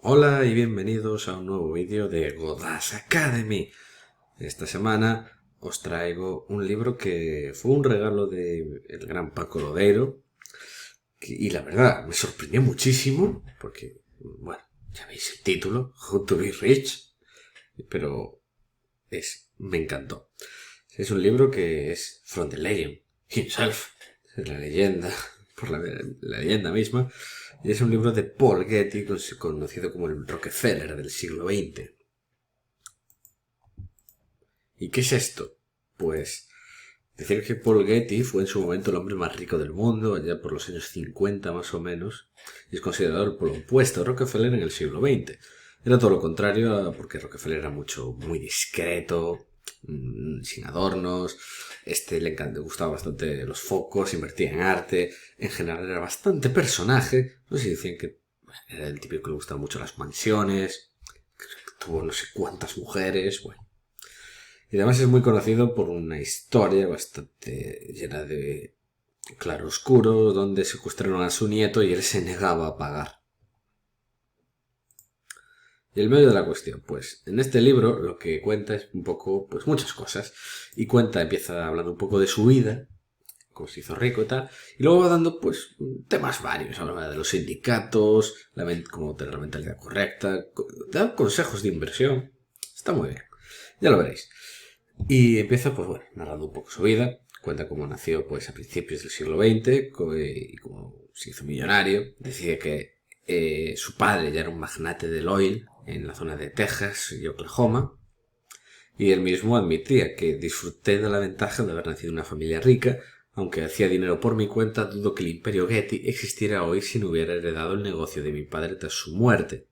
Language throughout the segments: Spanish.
Hola y bienvenidos a un nuevo vídeo de Godash Academy. Esta semana os traigo un libro que fue un regalo de el gran Paco Lodeiro y la verdad me sorprendió muchísimo porque, bueno, ya veis el título, How to be Rich, pero me encantó. Es un libro que es From the Legend himself, es la leyenda, por la leyenda misma, y es un libro de Paul Getty, conocido como el Rockefeller del siglo XX. ¿Y qué es esto? Pues decir que Paul Getty fue en su momento el hombre más rico del mundo, allá por los años 50 más o menos, y es considerado el polo opuesto a Rockefeller en el siglo XX. Era todo lo contrario, porque Rockefeller era muy discreto, sin adornos, le gustaba bastante los focos, invertía en arte, en general era bastante personaje, no sé si decían que era el típico que le gustaban mucho las mansiones, tuvo no sé cuántas mujeres, bueno. Y además es muy conocido por una historia bastante llena de claroscuro, donde secuestraron a su nieto y él se negaba a pagar. Y el medio de la cuestión, pues, en este libro lo que cuenta es un poco, pues muchas cosas. Y empieza hablando un poco de su vida, cómo se hizo rico y tal. Y luego va dando, pues, temas varios. Habla de los sindicatos, cómo tener la mentalidad correcta, da consejos de inversión. Está muy bien. Ya lo veréis. Y empieza, pues bueno, narrando un poco su vida. Cuenta cómo nació, pues, a principios del siglo XX y cómo se hizo millonario. Decide que su padre ya era un magnate del oil en la zona de Texas y Oklahoma. Y él mismo admitía que disfruté de la ventaja de haber nacido en una familia rica, aunque hacía dinero por mi cuenta, dudo que el imperio Getty existiera hoy si no hubiera heredado el negocio de mi padre tras su muerte.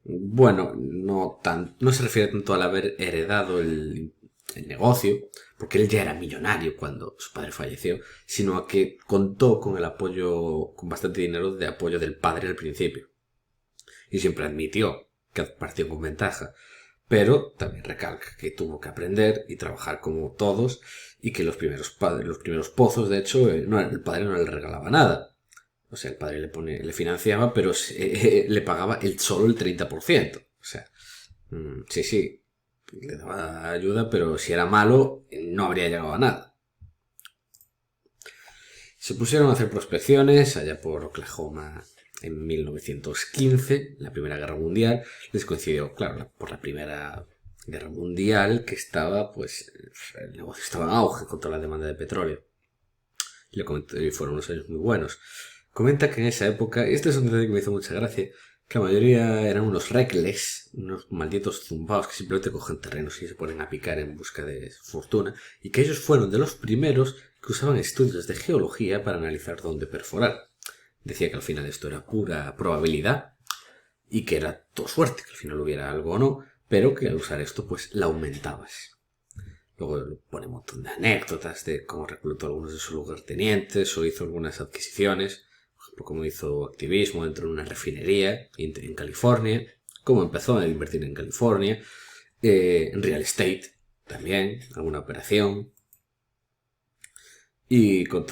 Bueno, no se refiere tanto al haber heredado el negocio, porque él ya era millonario cuando su padre falleció, sino a que contó con el apoyo, con bastante dinero de apoyo del padre al principio. Y siempre admitió que partió con ventaja, pero también recalca que tuvo que aprender y trabajar como todos y que los primeros pozos, de hecho, el padre no le regalaba nada. O sea, el padre le financiaba, pero le pagaba solo el 30%. O sea, sí, sí, le daba ayuda, pero si era malo, no habría llegado a nada. Se pusieron a hacer prospecciones allá por Oklahoma en 1915, la Primera Guerra Mundial. Les coincidió, claro, por la Primera Guerra Mundial, que estaba, pues, el negocio estaba en auge contra la demanda de petróleo. Y fueron unos años muy buenos. Comenta que en esa época, y este es un detalle que me hizo mucha gracia, que la mayoría eran unos recles, unos malditos zumbaos que simplemente cogen terrenos y se ponen a picar en busca de fortuna, y que ellos fueron de los primeros que usaban estudios de geología para analizar dónde perforar. Decía que al final esto era pura probabilidad y que era todo suerte, que al final hubiera algo o no, pero que al usar esto pues la aumentabas. Luego pone un montón de anécdotas de cómo reclutó a algunos de sus lugartenientes o hizo algunas adquisiciones, por ejemplo, cómo hizo activismo dentro de una refinería en California, cómo empezó a invertir en California, en real estate también, alguna operación. Y con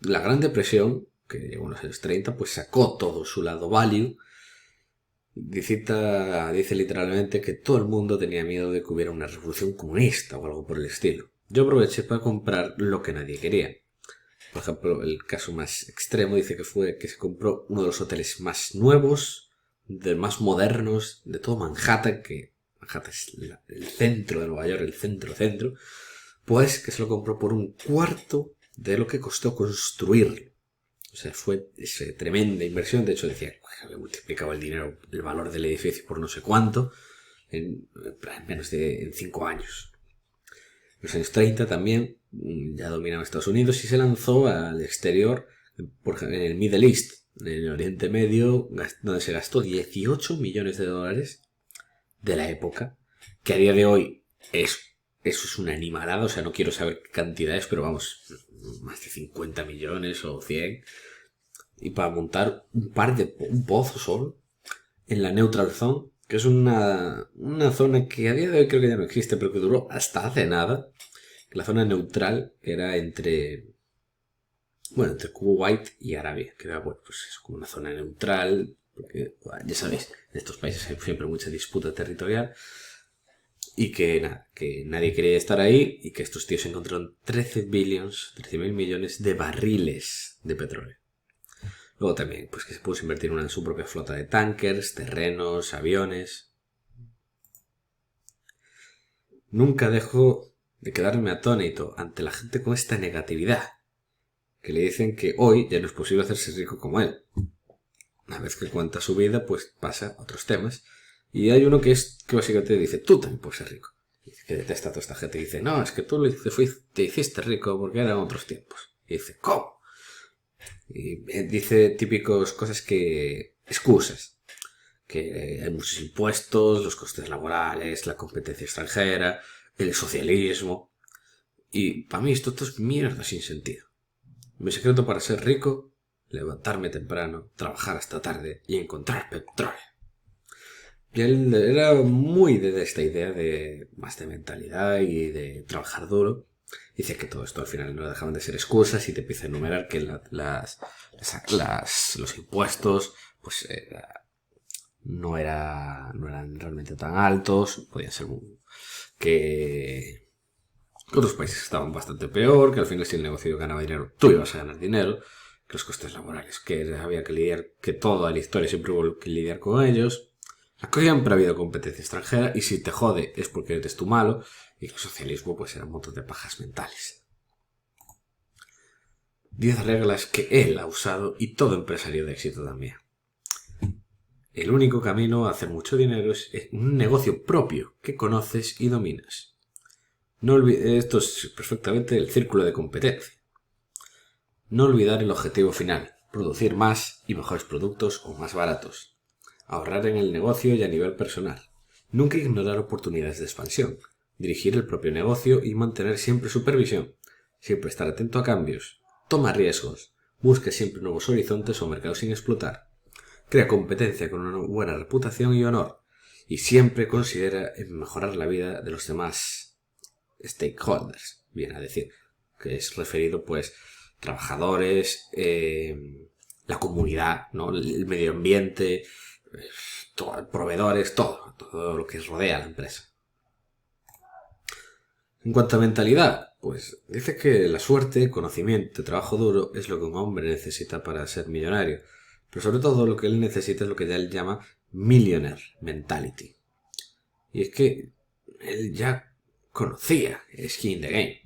la Gran Depresión, que llegó en los años 30, pues sacó todo su lado value. Dice literalmente que todo el mundo tenía miedo de que hubiera una revolución comunista o algo por el estilo. Yo aproveché para comprar lo que nadie quería. Por ejemplo, el caso más extremo dice que fue que se compró uno de los hoteles más nuevos, de más modernos, de todo Manhattan, que Manhattan es el centro de Nueva York, el centro, pues que se lo compró por un cuarto de lo que costó construirlo. O sea, fue esa tremenda inversión. De hecho, decía que había multiplicado el dinero, el valor del edificio por no sé cuánto, en menos de 5 años. En los años 30 también ya dominaba Estados Unidos y se lanzó al exterior, en el Middle East, en el Oriente Medio, donde se gastó 18 millones de dólares de la época, que a día de hoy eso es una animalada. O sea, no quiero saber qué cantidad es, pero vamos, más de 50 millones o 100, y para montar un pozo solo en la Neutral Zone, que es una zona que a día de hoy creo que ya no existe, pero que duró hasta hace nada. La zona neutral, que era entre Kuwait y Arabia, que era, bueno, pues es como una zona neutral, porque bueno, ya sabéis, en estos países hay siempre mucha disputa territorial y que nadie quería estar ahí y que estos tíos encontraron 13.000 millones de barriles de petróleo. Luego también, pues que se puso a invertir en su propia flota de tankers, terrenos, aviones. Nunca dejo de quedarme atónito ante la gente con esta negatividad, que le dicen que hoy ya no es posible hacerse rico como él. Una vez que cuenta su vida, pues pasa a otros temas. Y hay uno que básicamente dice, tú también puedes ser rico. Y dice que detesta a toda esta gente. Y dice, no, es que tú te hiciste rico porque eran otros tiempos. Y dice, ¿cómo? Y dice típicos cosas excusas. Que hay muchos impuestos, los costes laborales, la competencia extranjera, el socialismo. Y para mí esto es mierda sin sentido. Mi secreto para ser rico: levantarme temprano, trabajar hasta tarde y encontrar petróleo. Y él era muy de esta idea de más de mentalidad y de trabajar duro. Dice que todo esto al final no dejaban de ser excusas y te empieza a enumerar que los impuestos pues no eran realmente tan altos, podían ser que otros países estaban bastante peor, que al final si el negocio ganaba dinero, tú ibas a ganar dinero, que los costes laborales, que había que lidiar, que toda la historia siempre hubo que lidiar con ellos. Siempre ha habido competencia extranjera y si te jode es porque eres tú malo, y el socialismo pues era un montón de pajas mentales. 10 reglas que él ha usado y todo empresario de éxito también. El único camino a hacer mucho dinero es un negocio propio que conoces y dominas. Esto es perfectamente el círculo de competencia. No olvidar el objetivo final, producir más y mejores productos o más baratos. Ahorrar en el negocio y a nivel personal. Nunca ignorar oportunidades de expansión. Dirigir el propio negocio y mantener siempre supervisión. Siempre estar atento a cambios. Toma riesgos. Busque siempre nuevos horizontes o mercados sin explotar. Crea competencia con una buena reputación y honor. Y siempre considera mejorar la vida de los demás stakeholders. Viene a decir, que es referido pues trabajadores, la comunidad, ¿no? El medio ambiente, proveedores, todo lo que rodea a la empresa. En cuanto a mentalidad, pues dice que la suerte, conocimiento, trabajo duro es lo que un hombre necesita para ser millonario, pero sobre todo lo que él necesita es lo que ya él llama millionaire mentality. Y es que él ya conocía Skin in the Game.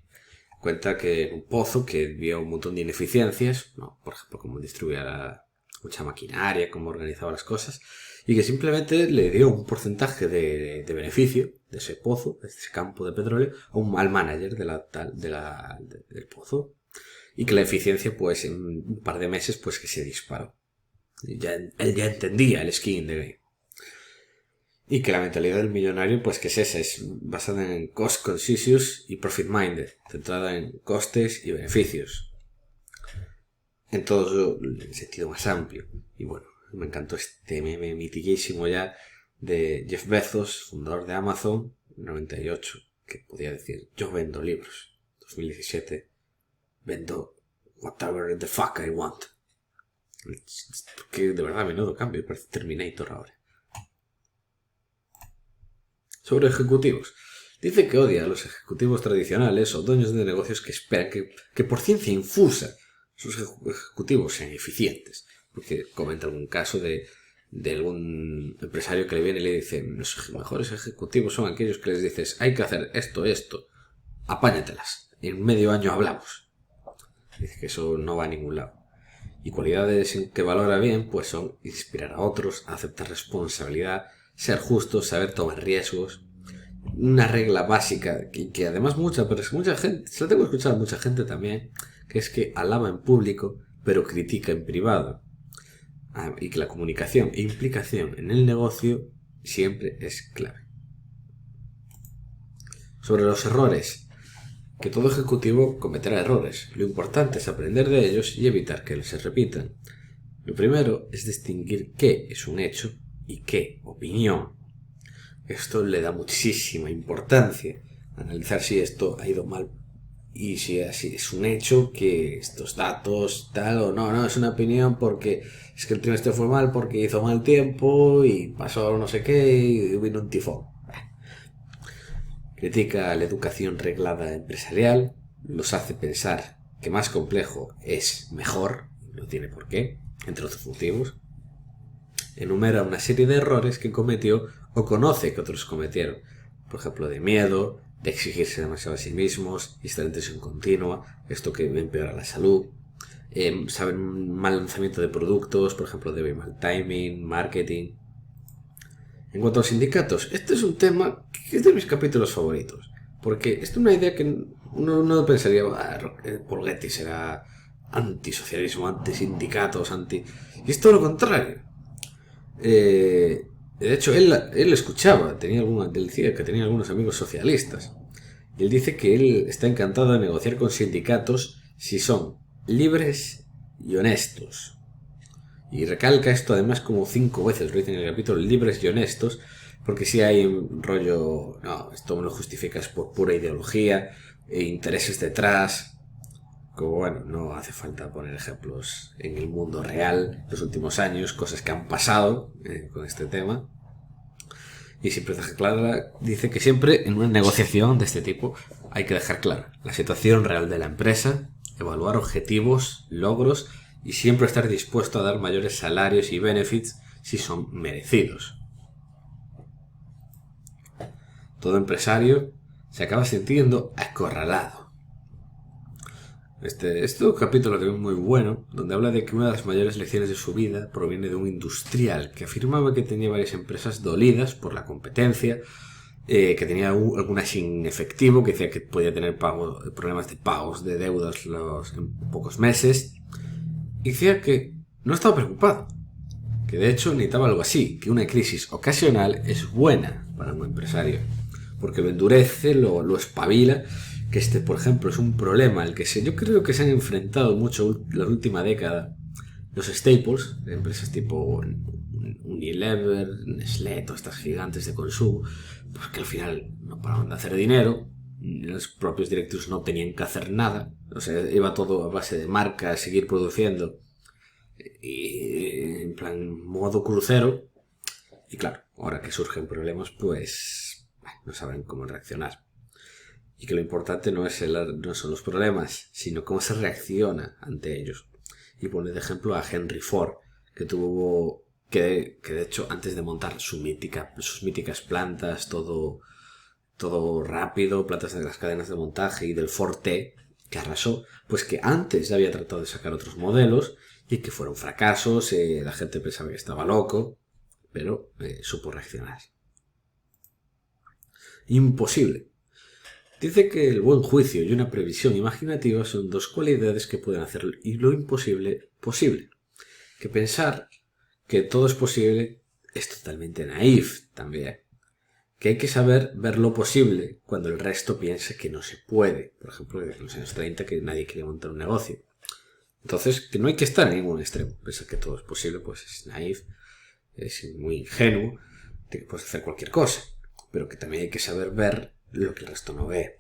Cuenta que en un pozo que vio un montón de ineficiencias, ¿no? Por ejemplo, cómo distribuía mucha maquinaria, cómo organizaba las cosas, y que simplemente le dio un porcentaje de beneficio de ese pozo, de ese campo de petróleo, al manager del pozo, y que la eficiencia, pues en un par de meses, pues que se disparó. Él ya entendía el skin in the game. Y que la mentalidad del millonario, pues que es esa, es basada en cost conscious y profit minded, centrada en costes y beneficios. En todo el sentido más amplio. Y bueno, me encantó este meme mitiquísimo ya de Jeff Bezos, fundador de Amazon, 98, que podía decir, yo vendo libros. 2017, vendo whatever the fuck I want. Que de verdad, menudo cambio, parece Terminator ahora. Sobre ejecutivos. Dice que odia a los ejecutivos tradicionales o dueños de negocios que esperan que por ciencia infusa sus ejecutivos sean eficientes. Porque comenta algún caso de algún empresario que le viene y le dice, los mejores ejecutivos son aquellos que les dices, hay que hacer esto, apáñatelas. En medio año hablamos. Dice que eso no va a ningún lado. Y cualidades en que valora bien, pues son inspirar a otros, aceptar responsabilidad, ser justo, saber tomar riesgos. Una regla básica que además mucha gente, se la tengo escuchado a mucha gente también, que es que alaba en público pero critica en privado. Y que la comunicación e implicación en el negocio siempre es clave. Sobre los errores, que todo ejecutivo cometerá errores. Lo importante es aprender de ellos y evitar que se repitan. Lo primero es distinguir qué es un hecho y qué opinión. Esto le da muchísima importancia. Analizar si esto ha ido mal y si así es un hecho que estos datos tal o no, es una opinión porque es que el trimestre fue mal porque hizo mal tiempo y pasó no sé qué y vino un tifón. Critica la educación reglada empresarial, los hace pensar que más complejo es mejor, no tiene por qué, entre otros motivos. Enumera una serie de errores que cometió o conoce que otros cometieron, por ejemplo, de miedo, de exigirse demasiado a sí mismos y estar en tensión continua, esto que empeora la salud, saben mal lanzamiento de productos, por ejemplo, de mal timing, marketing. En cuanto a los sindicatos, este es un tema que es de mis capítulos favoritos, porque es una idea que uno pensaría, Paul Getty será antisocialismo, antisindicatos, anti... Y es todo lo contrario. De hecho, él escuchaba, él decía que tenía algunos amigos socialistas. Y él dice que él está encantado de negociar con sindicatos si son libres y honestos. Y recalca esto además como 5 veces, lo dice en el capítulo, libres y honestos, porque si hay un rollo, no, esto me lo justificas por pura ideología e intereses detrás. Como bueno, no hace falta poner ejemplos en el mundo real, los últimos años, cosas que han pasado con este tema. Y siempre deja clara, dice que siempre en una negociación de este tipo hay que dejar clara la situación real de la empresa, evaluar objetivos, logros y siempre estar dispuesto a dar mayores salarios y benefits si son merecidos. Todo empresario se acaba sintiendo acorralado. Este es un capítulo que es muy bueno, donde habla de que una de las mayores lecciones de su vida proviene de un industrial que afirmaba que tenía varias empresas dolidas por la competencia, que tenía alguna sin efectivo, que decía que podía tener problemas de pagos de deudas en pocos meses, y decía que no estaba preocupado, que de hecho necesitaba algo así, que una crisis ocasional es buena para un empresario, porque lo endurece, lo espabila, que este, por ejemplo, es un problema al que yo creo que se han enfrentado mucho la última década los staples, empresas tipo Unilever, Nestlé, todas estas gigantes de consumo, pues que al final no paraban de hacer dinero, los propios directivos no tenían que hacer nada, o sea, iba todo a base de marca, seguir produciendo, y en plan modo crucero, y claro, ahora que surgen problemas, pues no saben cómo reaccionar. Y que lo importante no son los problemas, sino cómo se reacciona ante ellos. Y pone de ejemplo a Henry Ford, que tuvo que de hecho antes de montar sus míticas plantas, todo rápido, plantas de las cadenas de montaje y del Ford T, que arrasó, pues que antes ya había tratado de sacar otros modelos y que fueron fracasos, la gente pensaba que estaba loco, pero supo reaccionar. Imposible. Dice que el buen juicio y una previsión imaginativa son dos cualidades que pueden hacer lo imposible posible. Que pensar que todo es posible es totalmente naif también. Que hay que saber ver lo posible cuando el resto piensa que no se puede. Por ejemplo, en los años 30 que nadie quería montar un negocio. Entonces, que no hay que estar en ningún extremo. Pensar que todo es posible, pues es naif, es muy ingenuo, de que puedes hacer cualquier cosa. Pero que también hay que saber ver lo que el resto no ve.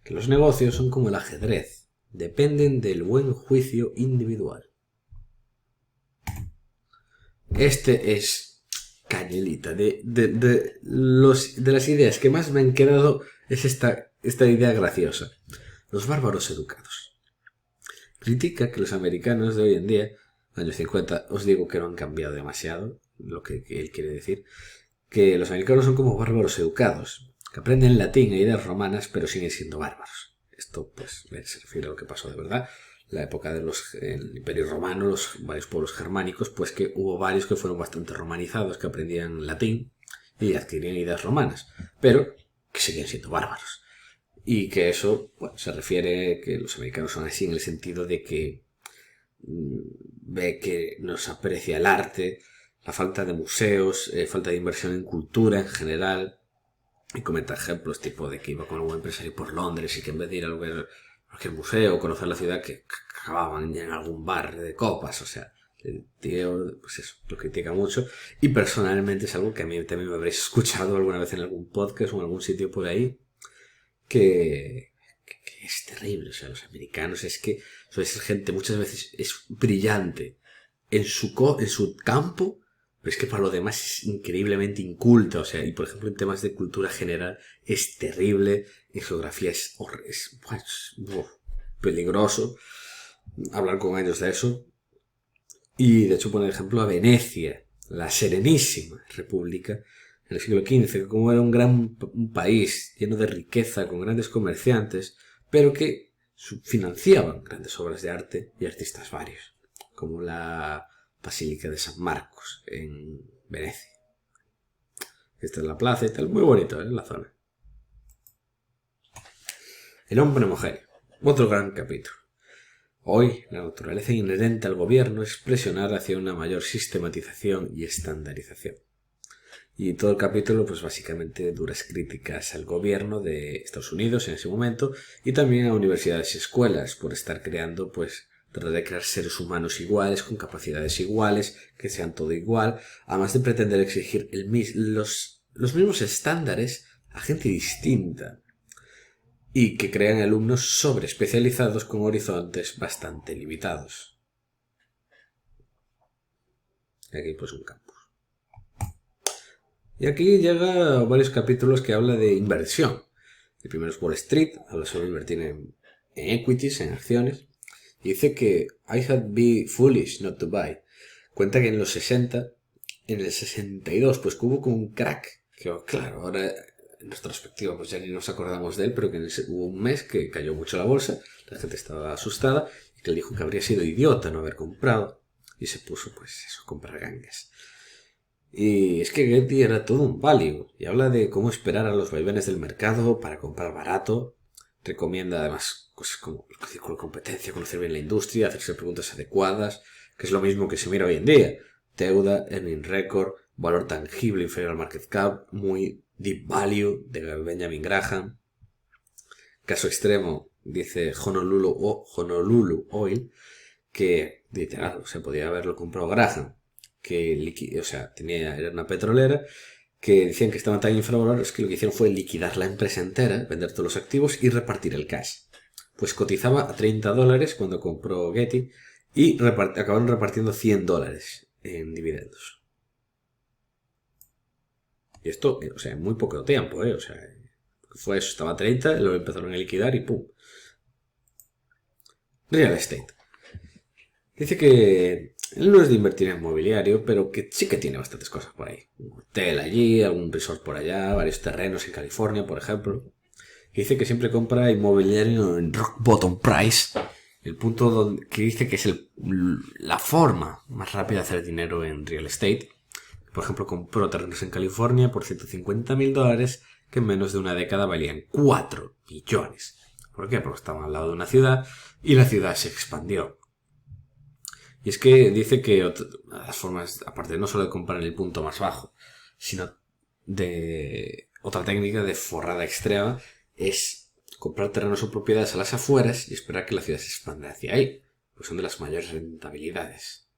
Que los negocios son como el ajedrez, dependen del buen juicio individual. Este es cañelita. De las ideas que más me han quedado es esta idea graciosa. Los bárbaros educados. Critica que los americanos de hoy en día, años 50, os digo que no han cambiado demasiado, lo que él quiere decir, que los americanos son como bárbaros educados, que aprenden latín e ideas romanas, pero siguen siendo bárbaros. Esto, pues, se refiere a lo que pasó de verdad. La época del Imperio Romano, los varios pueblos germánicos, pues que hubo varios que fueron bastante romanizados, que aprendían latín y adquirían ideas romanas, pero que seguían siendo bárbaros. Y que eso, bueno, se refiere que los americanos son así en el sentido de que ve que no se aprecia el arte, la falta de museos, falta de inversión en cultura en general. Y comenta ejemplos tipo de que iba con algún empresario por Londres y que en vez de ir a ver cualquier museo o conocer la ciudad, que acababan en algún bar de copas. O sea, el tío, pues eso, lo critica mucho. Y personalmente es algo que a mí también me habréis escuchado alguna vez en algún podcast o en algún sitio por ahí, que es terrible. O sea, los americanos es que suele ser gente muchas veces es brillante en su campo, pero es que para lo demás es increíblemente inculta. O sea, y por ejemplo en temas de cultura general es terrible, en geografía peligroso hablar con ellos de eso. Y de hecho pone el ejemplo a Venecia, la Serenísima República, en el siglo XV, que como era un país lleno de riqueza, con grandes comerciantes, pero que financiaban grandes obras de arte y artistas varios, como la Basílica de San Marcos en Venecia. Esta es la plaza y tal, muy bonito, la zona. El hombre mujer, otro gran capítulo. Hoy, la naturaleza inherente al gobierno es presionar hacia una mayor sistematización y estandarización. Y todo el capítulo, pues básicamente duras críticas al gobierno de Estados Unidos en ese momento y también a universidades y escuelas por estar creando, pues, tratar de crear seres humanos iguales, con capacidades iguales, que sean todo igual, además de pretender exigir los mismos estándares a gente distinta y que crean alumnos sobreespecializados con horizontes bastante limitados. Y aquí pues un campus. Y aquí llega varios capítulos que habla de inversión. El primero es Wall Street, habla sobre invertir en equities, en acciones. Y dice que I had be foolish not to buy. Cuenta que en los 60, en el 62, pues que hubo como un crack. Que claro, ahora en retrospectiva pues ya ni nos acordamos de él, pero que hubo un mes que cayó mucho la bolsa, la gente estaba asustada y que él dijo que habría sido idiota no haber comprado y se puso pues eso, a comprar gangas. Y es que Getty era todo un value y habla de cómo esperar a los vaivenes del mercado para comprar barato. Recomienda además cosas como el círculo de competencia, conocer bien la industria, hacerse preguntas adecuadas, que es lo mismo que se mira hoy en día. Deuda, earning record, valor tangible inferior al market cap, muy deep value de Benjamin Graham. Caso extremo, dice Honolulu Oil, que literal, se podía haberlo comprado Graham, que era una petrolera, que decían que estaban tan infravalorados que lo que hicieron fue liquidar la empresa entera, vender todos los activos y repartir el cash. Pues cotizaba a $30 cuando compró Getty y acabaron repartiendo $100 en dividendos. Y esto, en muy poco tiempo, fue eso, estaba a 30, lo empezaron a liquidar y ¡pum! Real estate. Dice que él no es de invertir en mobiliario, pero que sí que tiene bastantes cosas por ahí. Un hotel allí, algún resort por allá, varios terrenos en California, por ejemplo. Y dice que siempre compra inmobiliario en rock bottom price, el punto que dice que es la forma más rápida de hacer dinero en real estate. Por ejemplo, compró terrenos en California por $150.000 que en menos de una década valían 4 millones. ¿Por qué? Porque estaban al lado de una ciudad y la ciudad se expandió. Y es que dice que las formas, aparte no solo de comprar en el punto más bajo, sino de otra técnica de forrada extrema, es comprar terrenos o propiedades a las afueras y esperar que la ciudad se expanda hacia ahí, pues son de las mayores rentabilidades.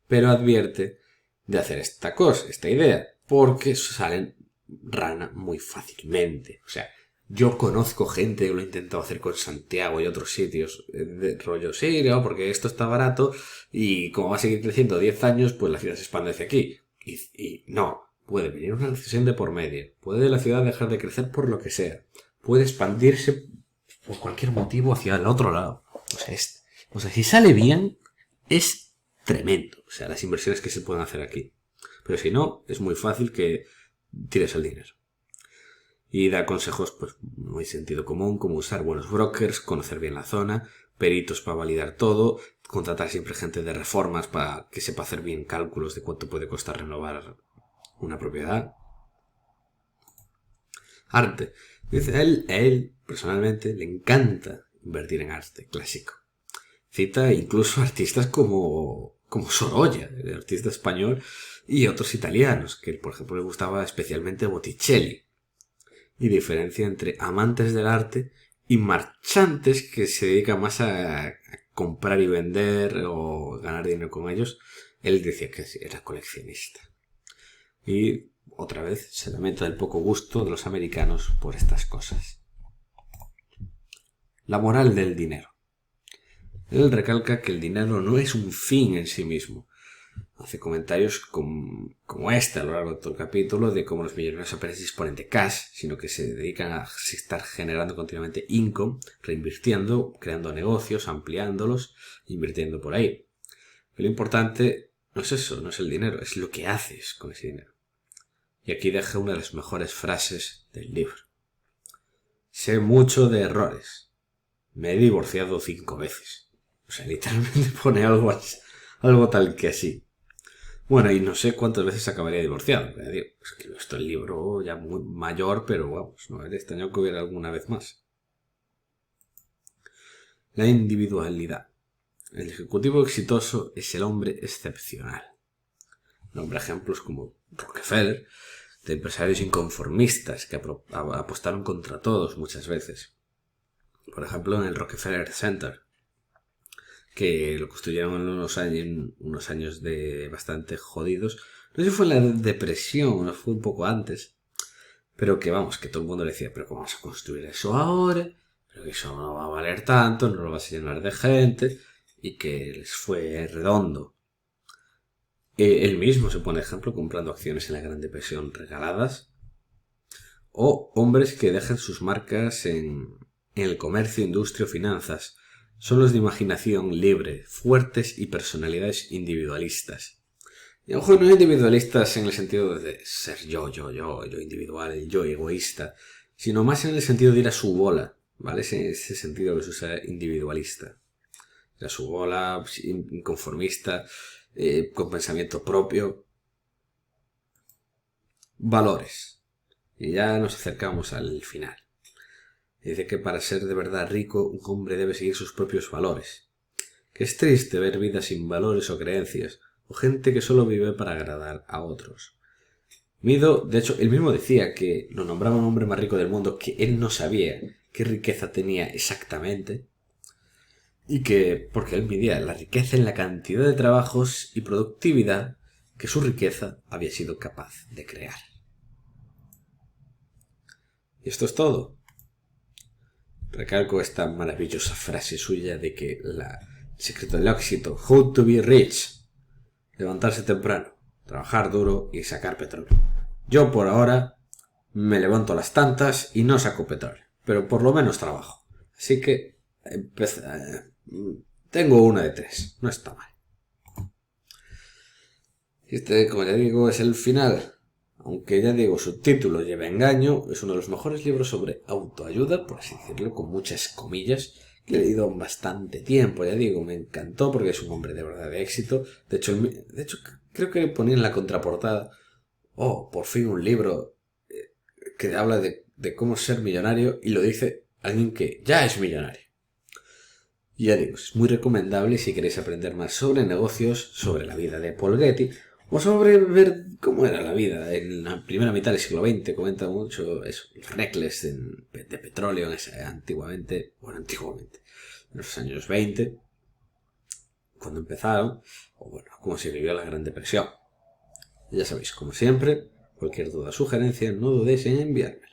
Pero advierte de hacer esta idea, porque salen rana muy fácilmente. O sea, yo conozco gente que lo ha intentado hacer con Santiago y otros sitios de rollo, sí, no, porque esto está barato y como va a seguir creciendo 10 años, pues la ciudad se expande hacia aquí. Y no, puede venir una recesión de por medio, puede la ciudad dejar de crecer por lo que sea, puede expandirse por cualquier motivo hacia el otro lado. O sea, si sale bien, es tremendo. O sea, las inversiones que se pueden hacer aquí. Pero si no, es muy fácil que tires el dinero. Y da consejos, pues, muy sentido común, como usar buenos brokers, conocer bien la zona, peritos para validar todo, contratar siempre gente de reformas para que sepa hacer bien cálculos de cuánto puede costar renovar una propiedad. Arte. Dice, a él, personalmente, le encanta invertir en arte clásico. Cita incluso artistas como Sorolla, el artista español, y otros italianos, que por ejemplo le gustaba especialmente Botticelli. Y diferencia entre amantes del arte y marchantes que se dedican más a comprar y vender o ganar dinero con ellos. Él decía que era coleccionista. Y otra vez se lamenta del poco gusto de los americanos por estas cosas. La moral del dinero. Él recalca que el dinero no es un fin en sí mismo. Hace comentarios como este a lo largo de todo el capítulo de cómo los millonarios apenas disponen de cash, sino que se dedican a estar generando continuamente income, reinvirtiendo, creando negocios, ampliándolos, invirtiendo por ahí. Lo importante no es eso, no es el dinero, es lo que haces con ese dinero. Y aquí deja una de las mejores frases del libro. Sé mucho de errores. Me he divorciado 5 veces. O sea, literalmente pone algo tal que así. Bueno, y no sé cuántas veces acabaría divorciado. Es que esto es el libro ya muy mayor, pero vamos, no era extraño que hubiera alguna vez más. La individualidad. El ejecutivo exitoso es el hombre excepcional. Nombra ejemplos como Rockefeller, de empresarios inconformistas que apostaron contra todos muchas veces. Por ejemplo, en el Rockefeller Center, que lo construyeron en unos años de bastante jodidos. No sé si fue en la depresión, no fue un poco antes, pero que vamos, que todo el mundo le decía, pero ¿cómo vamos a construir eso ahora? Pero que eso no va a valer tanto, no lo vas a llenar de gente, y que les fue redondo. Él mismo se pone ejemplo comprando acciones en la Gran Depresión regaladas, o hombres que dejan sus marcas en el comercio, industria o finanzas. Son los de imaginación libre, fuertes y personalidades individualistas. Y ojo, no individualistas en el sentido de ser yo individual, yo egoísta, sino más en el sentido de ir a su bola, ¿vale? Ese sentido que se usa individualista. Ir a su bola, inconformista, con pensamiento propio. Valores. Y ya nos acercamos al final. Dice que para ser de verdad rico, un hombre debe seguir sus propios valores. Que es triste ver vidas sin valores o creencias, o gente que solo vive para agradar a otros. Mido, de hecho, él mismo decía que lo nombraba un hombre más rico del mundo, que él no sabía qué riqueza tenía exactamente, y que, porque él midía la riqueza en la cantidad de trabajos y productividad que su riqueza había sido capaz de crear. Y esto es todo. Recalco esta maravillosa frase suya de que el secreto del éxito, how to be rich, levantarse temprano, trabajar duro y sacar petróleo. Yo por ahora me levanto a las tantas y no saco petróleo, pero por lo menos trabajo. Así que tengo una de 3, no está mal. Este, como ya digo, es el final. Aunque ya digo, su título lleva engaño, es uno de los mejores libros sobre autoayuda, por así decirlo, con muchas comillas, que he leído en bastante tiempo, ya digo, me encantó porque es un hombre de verdad de éxito. De hecho, creo que ponía en la contraportada, por fin un libro que habla de cómo ser millonario, y lo dice alguien que ya es millonario. Y ya digo, es muy recomendable si queréis aprender más sobre negocios, sobre la vida de Paul Getty, o sobre ver cómo era la vida en la primera mitad del siglo XX. Comenta mucho eso, el reckless de petróleo antiguamente, en los años 20, cuando empezaron, o bueno, cómo se vivió la Gran Depresión. Y ya sabéis, como siempre, cualquier duda o sugerencia, no dudéis en enviármela.